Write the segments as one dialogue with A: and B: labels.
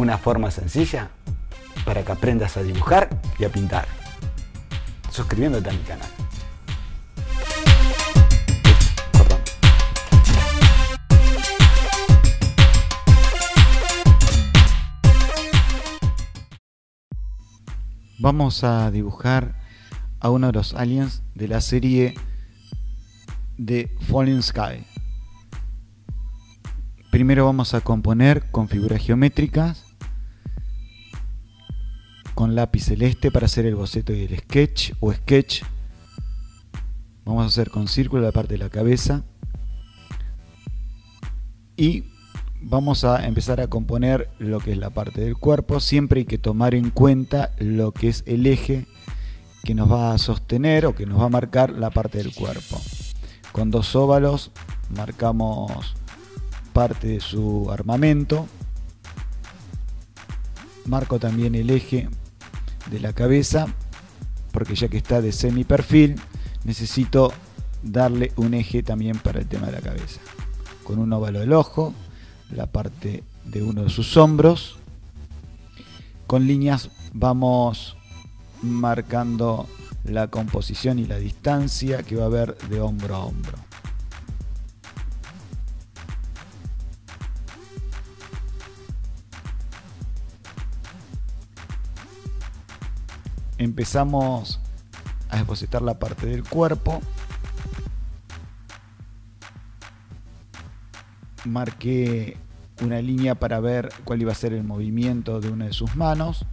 A: una forma sencilla para que aprendas a dibujar y a pintar. Suscribiéndote a mi canal.
B: Vamos a dibujar a uno de los aliens de la serie de Fallen Sky. Primero vamos a componer con figuras geométricas, con lápiz celeste para hacer el boceto y el sketch o sketch. Vamos a hacer con círculo la parte de la cabeza y vamos a empezar a componer lo que es la parte del cuerpo. Siempre hay que tomar en cuenta lo que es el eje que nos va a sostener o que nos va a marcar la parte del cuerpo. Con dos óvalos marcamos parte de su armamento. Marco también el eje de la cabeza, porque ya que está de semi perfil necesito darle un eje también para el tema de la cabeza. Con un óvalo del ojo, la parte de uno de sus hombros. Con líneas vamos marcando la composición y la distancia que va a haber de hombro a hombro. Empezamos a esbocetar la parte del cuerpo. Marqué una línea para ver cuál iba a ser el movimiento de una de sus manos.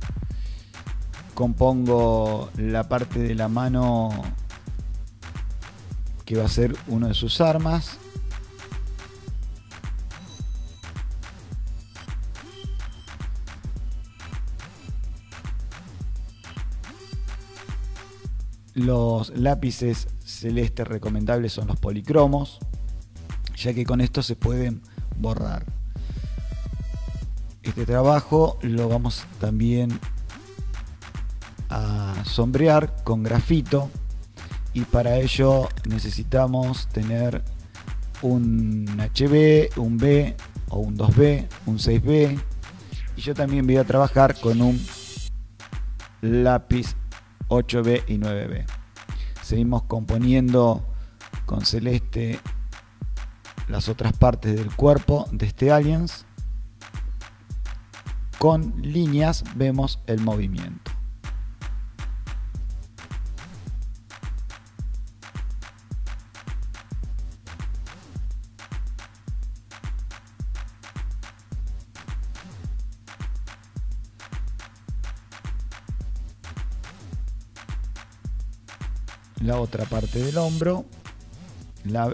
B: Compongo la parte de la mano que va a ser una de sus armas. Los lápices celestes recomendables son los policromos, ya que con esto se pueden borrar. Este trabajo lo vamos también a sombrear con grafito y para ello necesitamos tener un HB, un B o un 2B, un 6B, y yo también voy a trabajar con un lápiz 8B y 9B. Seguimos componiendo con celeste las otras partes del cuerpo de este aliens. Con líneas vemos el movimiento. La otra parte del hombro,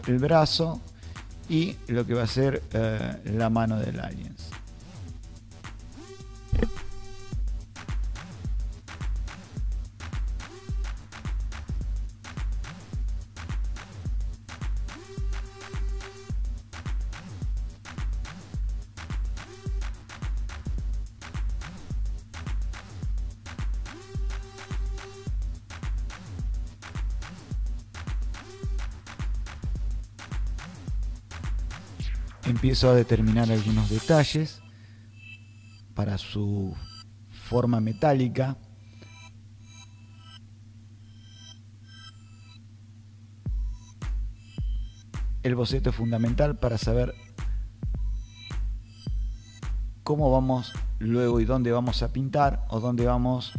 B: el brazo y lo que va a ser la mano del aliens. Empiezo a determinar algunos detalles para su forma metálica. El boceto es fundamental para saber cómo vamos luego y dónde vamos a pintar o dónde vamos,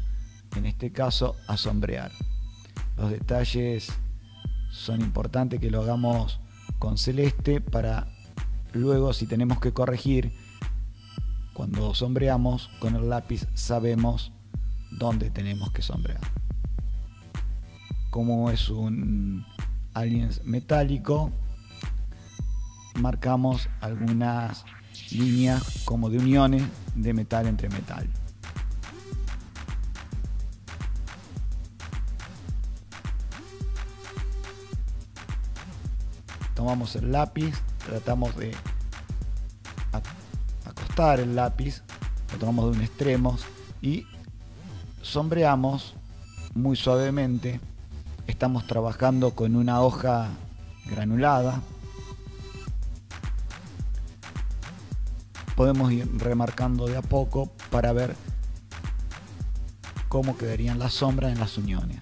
B: en este caso, a sombrear. Los detalles son importantes que lo hagamos con celeste para luego, si tenemos que corregir, cuando sombreamos con el lápiz sabemos dónde tenemos que sombrear. Como es un aliens metálico, marcamos algunas líneas como de uniones de metal entre metal. Tomamos el lápiz, tratamos de acostar el lápiz, lo tomamos de un extremo y sombreamos muy suavemente. Estamos trabajando con una hoja granulada. podemos ir remarcando de a poco para ver cómo quedarían las sombras en las uniones.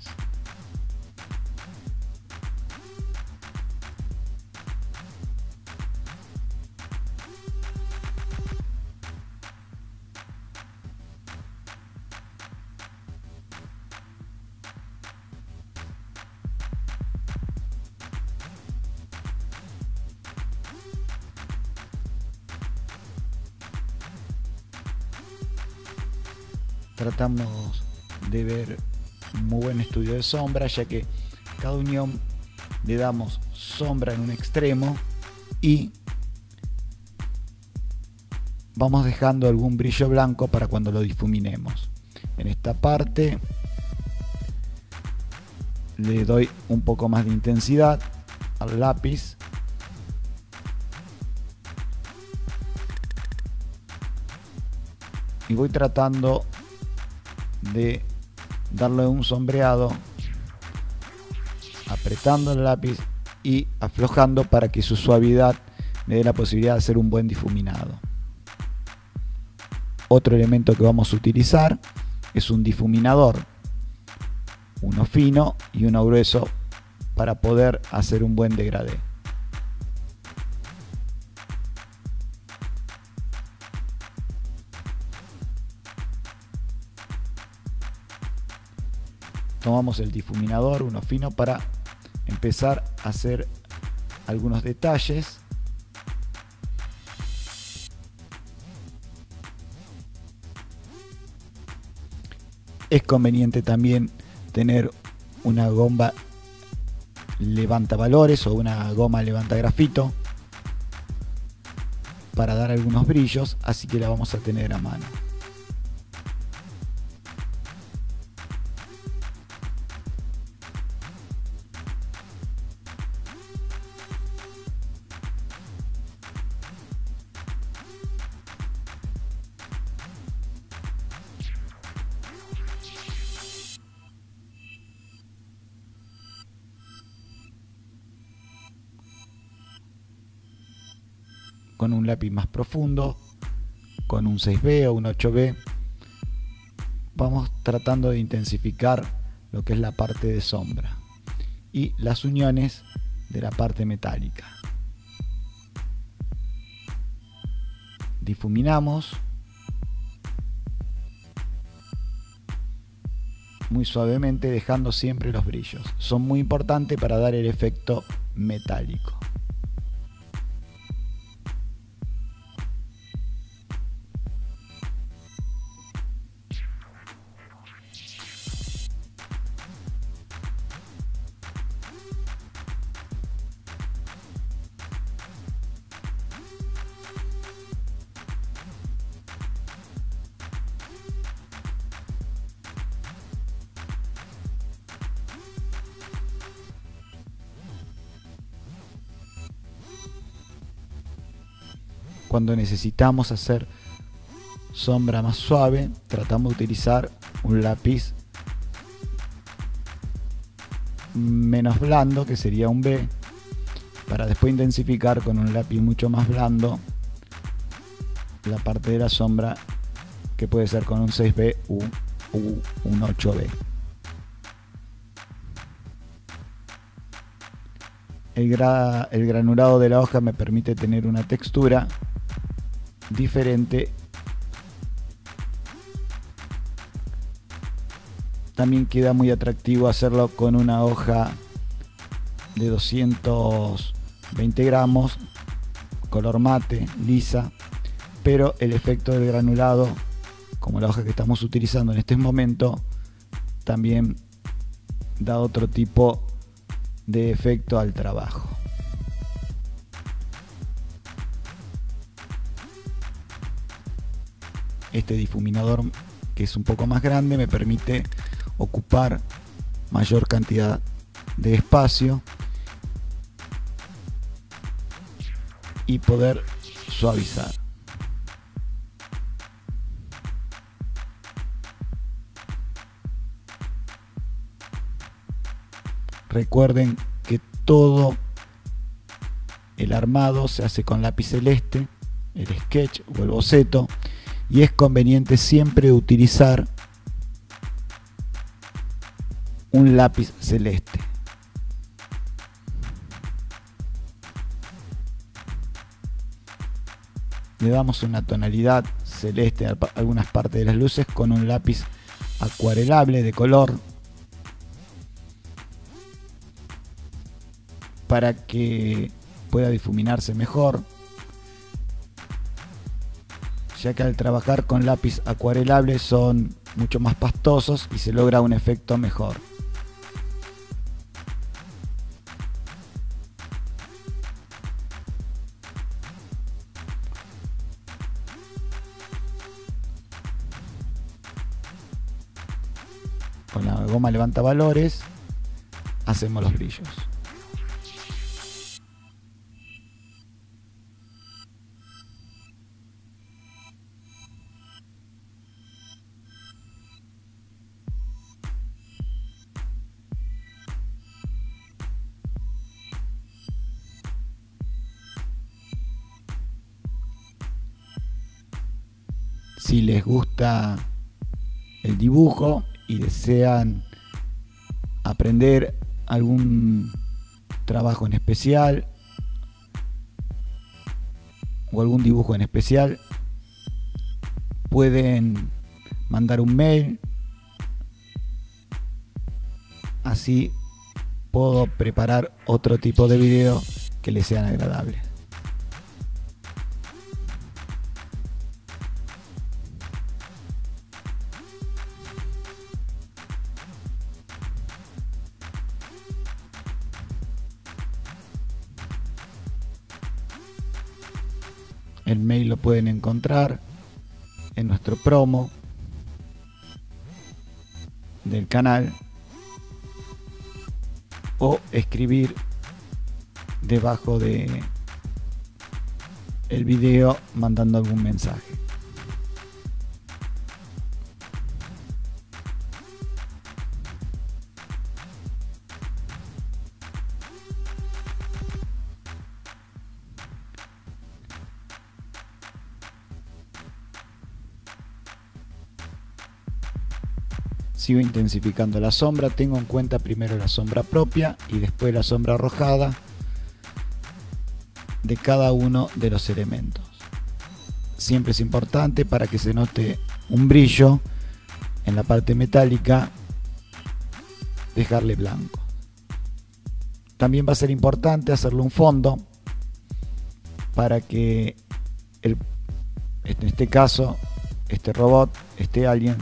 B: Tratamos de ver un muy buen estudio de sombra, ya que cada unión le damos sombra en un extremo y vamos dejando algún brillo blanco para cuando lo difuminemos. En esta parte le doy un poco más de intensidad al lápiz y voy tratando de darle un sombreado apretando el lápiz y aflojando para que su suavidad me dé la posibilidad de hacer un buen difuminado. Otro elemento que vamos a utilizar es un difuminador, uno fino y uno grueso, para poder hacer un buen degradé. Tomamos el difuminador, uno fino, para empezar a hacer algunos detalles. Es conveniente también tener una goma levanta valores o una goma levanta grafito para dar algunos brillos, así que la vamos a tener a mano. Con un lápiz más profundo, con un 6B o un 8B, vamos tratando de intensificar lo que es la parte de sombra y las uniones de la parte metálica. Difuminamos muy suavemente, dejando siempre los brillos. Son muy importantes para dar el efecto metálico. Cuando necesitamos hacer sombra más suave, tratamos de utilizar un lápiz menos blando, que sería un B, para después intensificar con un lápiz mucho más blando la parte de la sombra, que puede ser con un 6B u un 8B. El granulado de la hoja me permite tener una textura diferente. También queda muy atractivo hacerlo con una hoja de 220 gramos, color mate, lisa, pero el efecto del granulado, como la hoja que estamos utilizando en este momento, también da otro tipo de efecto al trabajo. Este difuminador, que es un poco más grande, me permite ocupar mayor cantidad de espacio y poder suavizar. Recuerden que todo el armado se hace con lápiz celeste, el sketch o el boceto, y es conveniente siempre utilizar un lápiz celeste. Le damos una tonalidad celeste a algunas partes de las luces con un lápiz acuarelable de color para que pueda difuminarse mejor, ya que al trabajar con lápiz acuarelable son mucho más pastosos y se logra un efecto mejor. Con la goma levantavalores hacemos los brillos. Si les gusta el dibujo y desean aprender algún trabajo en especial o algún dibujo en especial, pueden mandar un mail, así puedo preparar otro tipo de video que les sean agradables. El mail lo pueden encontrar en nuestro promo del canal o escribir debajo de el video mandando algún mensaje. Sigo intensificando la sombra, tengo en cuenta primero la sombra propia y después la sombra arrojada de cada uno de los elementos. Siempre es importante, para que se note un brillo en la parte metálica, dejarle blanco. También va a ser importante hacerle un fondo para que en este caso este robot, este alien,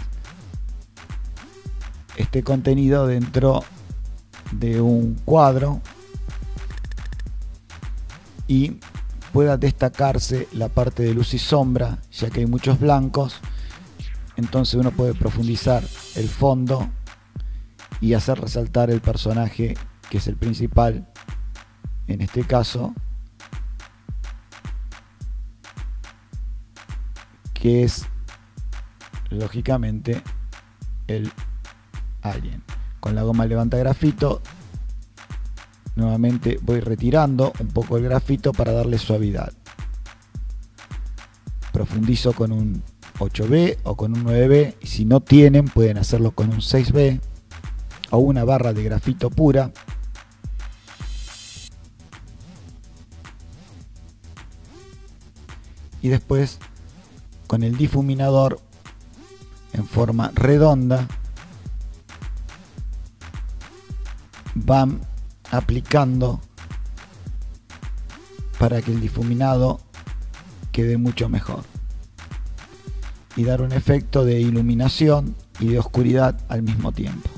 B: esté contenido dentro de un cuadro y pueda destacarse la parte de luz y sombra, ya que hay muchos blancos. Entonces uno puede profundizar el fondo y hacer resaltar el personaje, que es el principal en este caso, que es lógicamente el alien. Con la goma levanta grafito nuevamente voy retirando un poco el grafito para darle suavidad. Profundizo con un 8B o con un 9B, y si no tienen pueden hacerlo con un 6B o una barra de grafito pura. Y después con el difuminador en forma redonda van aplicando para que el difuminado quede mucho mejor y dar un efecto de iluminación y de oscuridad al mismo tiempo.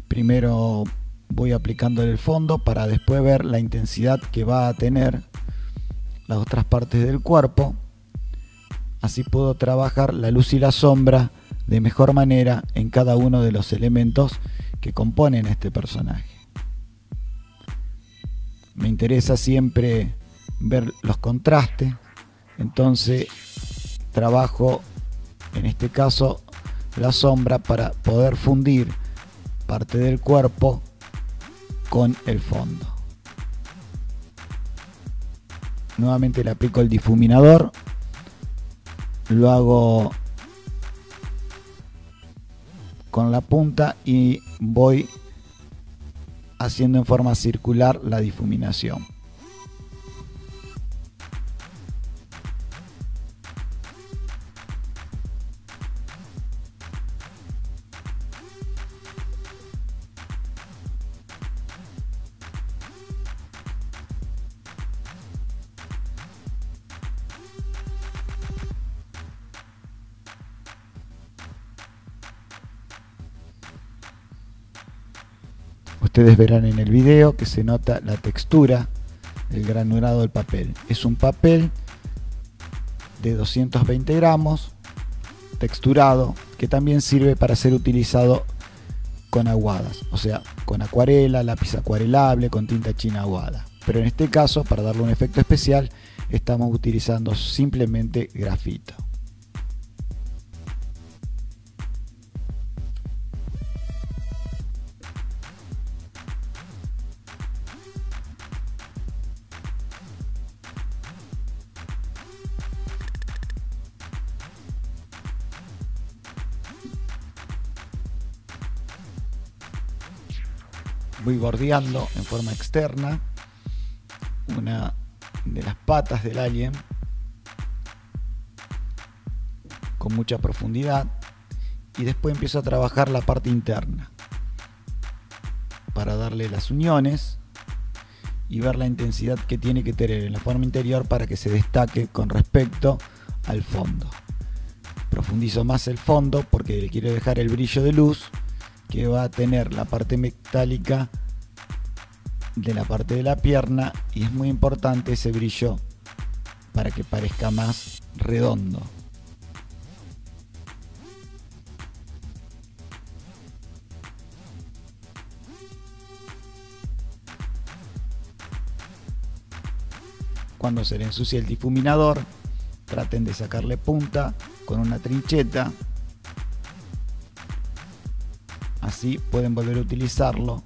B: Primero voy aplicando el fondo para después ver la intensidad que va a tener las otras partes del cuerpo. Así puedo trabajar la luz y la sombra de mejor manera en cada uno de los elementos que componen este personaje. Me interesa siempre ver los contrastes, entonces trabajo en este caso la sombra para poder fundir parte del cuerpo con el fondo. Nuevamente le aplico el difuminador, lo hago con la punta y voy haciendo en forma circular la difuminación. Ustedes verán en el video que se nota la textura, el granulado del papel. Es un papel de 220 gramos, texturado, que también sirve para ser utilizado con aguadas, o sea, con acuarela, lápiz acuarelable, con tinta china aguada. Pero en este caso, para darle un efecto especial, estamos utilizando simplemente grafito. Voy bordeando en forma externa una de las patas del alien con mucha profundidad y después empiezo a trabajar la parte interna para darle las uniones y ver la intensidad que tiene que tener en la forma interior para que se destaque con respecto al fondo. Profundizo más el fondo porque le quiero dejar el brillo de luz que va a tener la parte metálica de la parte de la pierna, y es muy importante ese brillo para que parezca más redondo. Cuando se le ensucia el difuminador, traten de sacarle punta con una trincheta. Así pueden volver a utilizarlo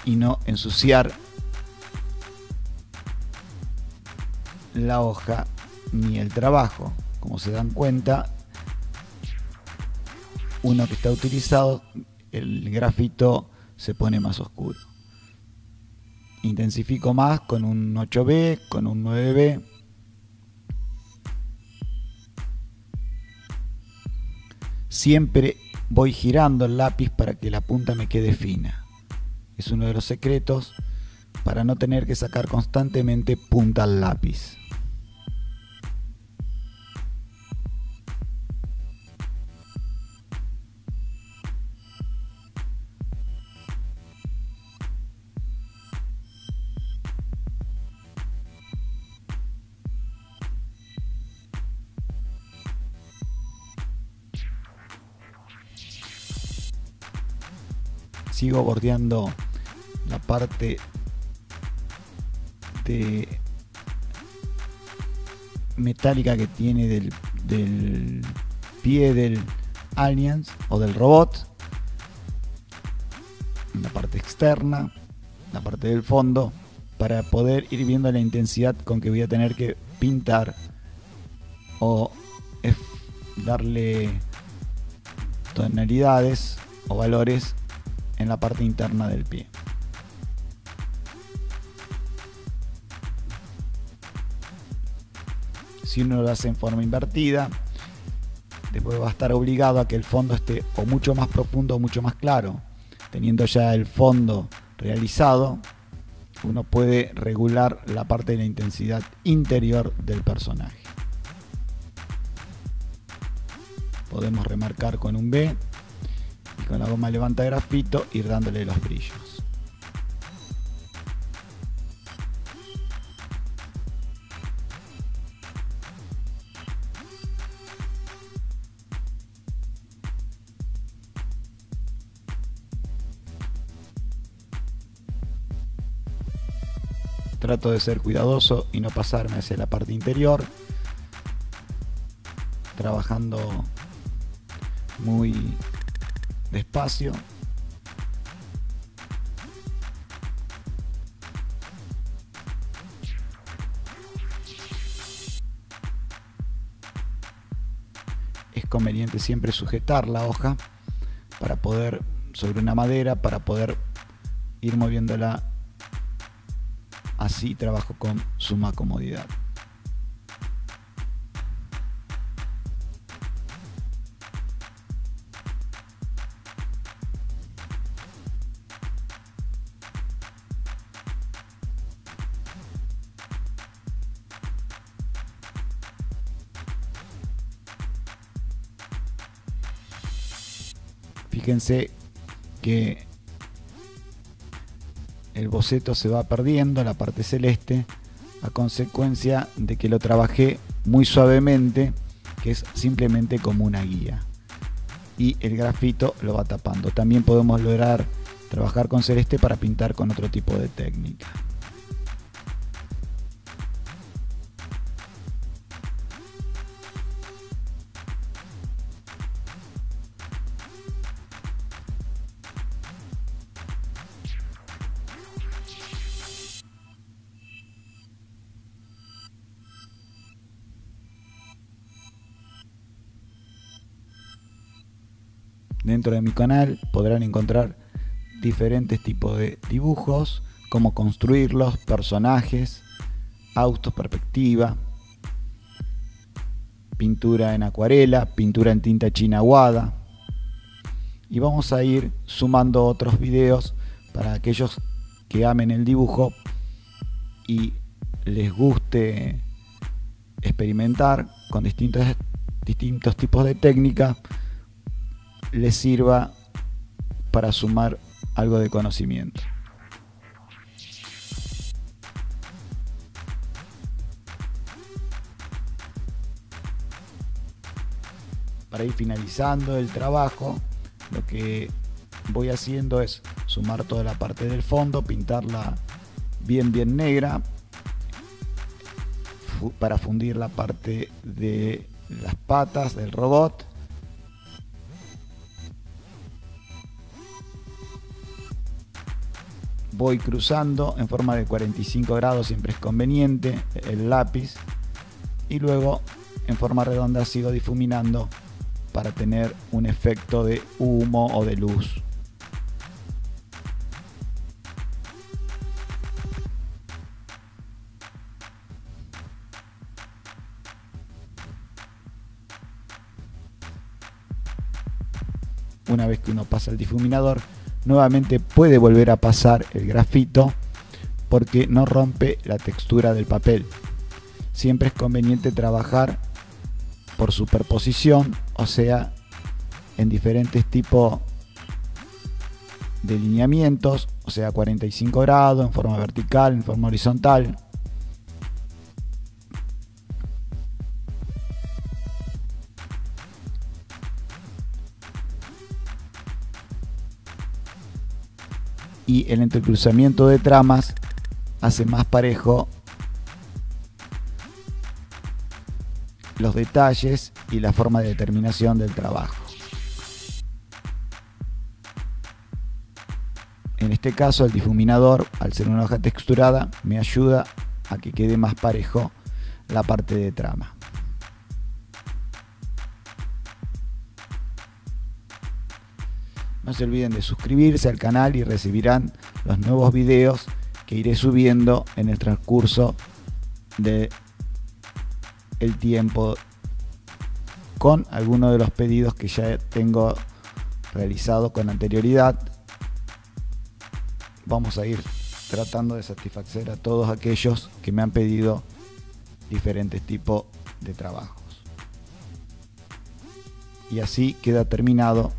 B: y no ensuciar la hoja ni el trabajo. Como se dan cuenta, uno que está utilizado, el grafito se pone más oscuro. Intensifico más con un 8B, con un 9B. Siempre voy girando el lápiz para que la punta me quede fina. Es uno de los secretos para no tener que sacar constantemente punta al lápiz. Sigo bordeando la parte metálica que tiene del pie del alien o del robot, la parte externa, la parte del fondo, para poder ir viendo la intensidad con que voy a tener que pintar o darle tonalidades o valores en la parte interna del pie. Si uno lo hace en forma invertida, después va a estar obligado a que el fondo esté o mucho más profundo o mucho más claro. Teniendo ya el fondo realizado, uno puede regular la parte de la intensidad interior del personaje. Podemos remarcar con un B y con la goma levanta grafito ir dándole los brillos. Trato de ser cuidadoso y no pasarme hacia la parte interior, trabajando muy despacio. Es conveniente siempre sujetar la hoja para poder, sobre una madera, para poder ir moviéndola. Así trabajo con suma comodidad. Fíjense que el boceto se va perdiendo, la parte celeste, a consecuencia de que lo trabajé muy suavemente, que es simplemente como una guía, y el grafito lo va tapando. También podemos lograr trabajar con celeste para pintar con otro tipo de técnica. Dentro de mi canal podrán encontrar diferentes tipos de dibujos, cómo construirlos, personajes, autos, perspectiva, pintura en acuarela, pintura en tinta china aguada. Y vamos a ir sumando otros videos para aquellos que amen el dibujo y les guste experimentar con distintos tipos de técnica, les sirva para sumar algo de conocimiento. Para ir finalizando el trabajo, lo que voy haciendo es sumar toda la parte del fondo, pintarla bien negra, para fundir la parte de las patas del robot. Voy cruzando en forma de 45 grados, siempre es conveniente, el lápiz, y luego en forma redonda sigo difuminando para tener un efecto de humo o de luz. Una vez que uno pasa el difuminador, nuevamente puede volver a pasar el grafito porque no rompe la textura del papel. Siempre es conveniente trabajar por superposición, o sea, en diferentes tipos de lineamientos, o sea, 45 grados, en forma vertical, en forma horizontal. Y el entrecruzamiento de tramas hace más parejo los detalles y la forma de terminación del trabajo. En este caso, el difuminador, al ser una hoja texturada, me ayuda a que quede más parejo la parte de trama. No se olviden de suscribirse al canal y recibirán los nuevos videos que iré subiendo en el transcurso del tiempo, con algunos de los pedidos que ya tengo realizado con anterioridad. Vamos a ir tratando de satisfacer a todos aquellos que me han pedido diferentes tipos de trabajos. Y así queda terminado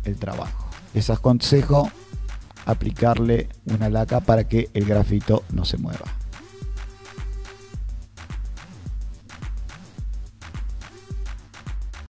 B: el trabajo. Les aconsejo aplicarle una laca para que el grafito no se mueva.